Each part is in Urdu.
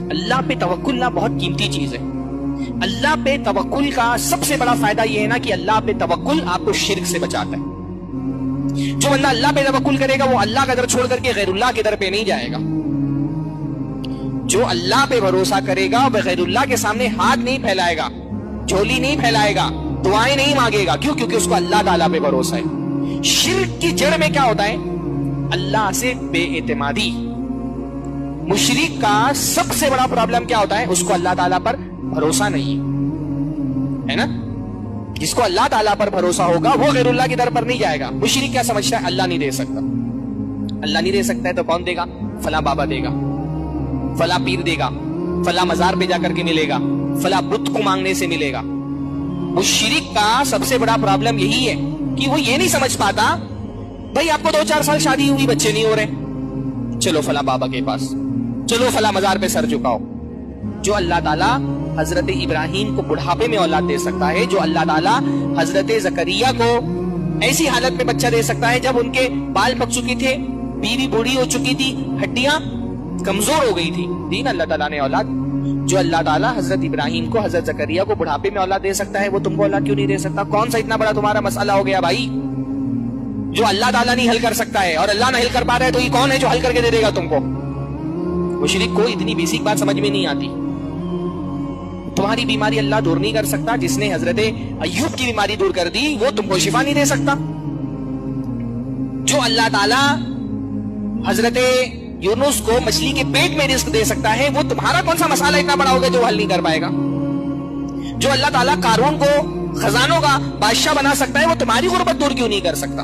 اللہ پہ توکل نہ بہت قیمتی چیز ہے. اللہ پہ توکل کا سب سے بڑا فائدہ یہ ہے نا کہ اللہ پہ توکل آپ کو شرک سے بچاتا ہے. جو بندہ اللہ پہ توکل کرے گا وہ اللہ کا در چھوڑ کر کے غیر اللہ کے در پہ نہیں جائے گا. جو اللہ پہ بھروسہ کرے گا وہ غیر اللہ کے سامنے ہاتھ نہیں پھیلائے گا, جھولی نہیں پھیلائے گا, دعائیں نہیں مانگے گا. کیوں؟ کیونکہ اس کو اللہ تعالیٰ پہ بھروسہ ہے. شرک کی جڑ میں کیا ہوتا ہے؟ اللہ سے بے اعتمادی. مشرک کا سب سے بڑا پرابلم کیا ہوتا ہے؟ اس کو اللہ تعالیٰ پر بھروسہ نہیں ہے نا. جس کو اللہ تعالیٰ پر بھروسہ ہوگا وہ غیر اللہ کی در پر نہیں جائے گا. مشرک کیا سمجھتا ہے؟ اللہ نہیں دے سکتا. اللہ نہیں دے سکتا ہے تو کون دے گا؟ فلاں بابا دے گا, فلاں پیر دے گا, فلاں مزار پہ جا کر کے ملے گا, فلاں بت کو مانگنے سے ملے گا. مشرک کا سب سے بڑا پرابلم یہی ہے کہ وہ یہ نہیں سمجھ پاتا بھائی آپ کو 2-4 سال شادی ہوئی, بچے نہیں ہو رہے, چلو فلاں بابا کے پاس, چلو فلاں مزار پہ سر جھکاؤ. جو اللہ تعالیٰ حضرت ابراہیم کو بڑھاپے میں اولاد دے سکتا ہے, جو اللہ تعالیٰ حضرت زکریا کو ایسی حالت میں بچہ دے سکتا ہے جب ان کے بال پک چکی تھے, بیوی بوڑھی ہو چکی تھی, ہڈیاں کمزور ہو گئی تھی, دین اللہ تعالیٰ نے اولاد. جو اللہ تعالیٰ حضرت ابراہیم کو, حضرت زکریا کو بڑھاپے میں اولاد دے سکتا ہے, وہ تم کو اولاد کیوں نہیں دے سکتا؟ کون سا اتنا بڑا تمہارا مسئلہ ہو گیا بھائی جو اللہ تعالیٰ نہیں حل کر سکتا ہے؟ اور اللہ نہ حل کر پا رہا ہے تو یہ کون ہے جو حل کر کے دے دے گا تم کو؟ مشرک کو اتنی بیسک بات سمجھ میں نہیں آتی. تمہاری بیماری اللہ دور نہیں کر سکتا. جس نے حضرت ایوب کی بیماری دور کر دی وہ تم کو شفا نہیں دے سکتا. جو اللہ تعالیٰ حضرت یونس کو مچھلی کے پیٹ میں رزق دے سکتا ہے وہ تمہارا کون سا مسئلہ اتنا بڑا ہوگا جو حل نہیں کر پائے گا؟ جو اللہ تعالیٰ قارون کو خزانوں کا بادشاہ بنا سکتا ہے وہ تمہاری غربت دور کیوں نہیں کر سکتا؟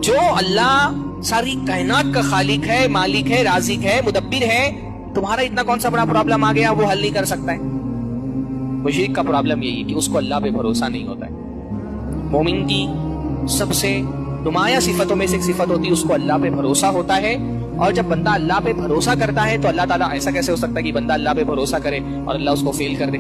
جو اللہ ساری کائنات کا خالق ہے, مالک ہے, رازق ہے, مدبر ہے, تمہارا اتنا کون سا بڑا پرابلم آ گیا وہ حل نہیں کر سکتا ہے؟ مشرک کا پرابلم یہی کہ اس کو اللہ پہ بھروسہ نہیں ہوتا ہے. مومن کی سب سے نمایاں صفتوں میں سے ایک صفت ہوتی ہے اس کو اللہ پہ بھروسہ ہوتا ہے. اور جب بندہ اللہ پہ بھروسہ کرتا ہے تو اللہ تعالیٰ ایسا کیسے ہو سکتا ہے کہ بندہ اللہ پہ بھروسہ کرے اور اللہ اس کو فیل کر دے؟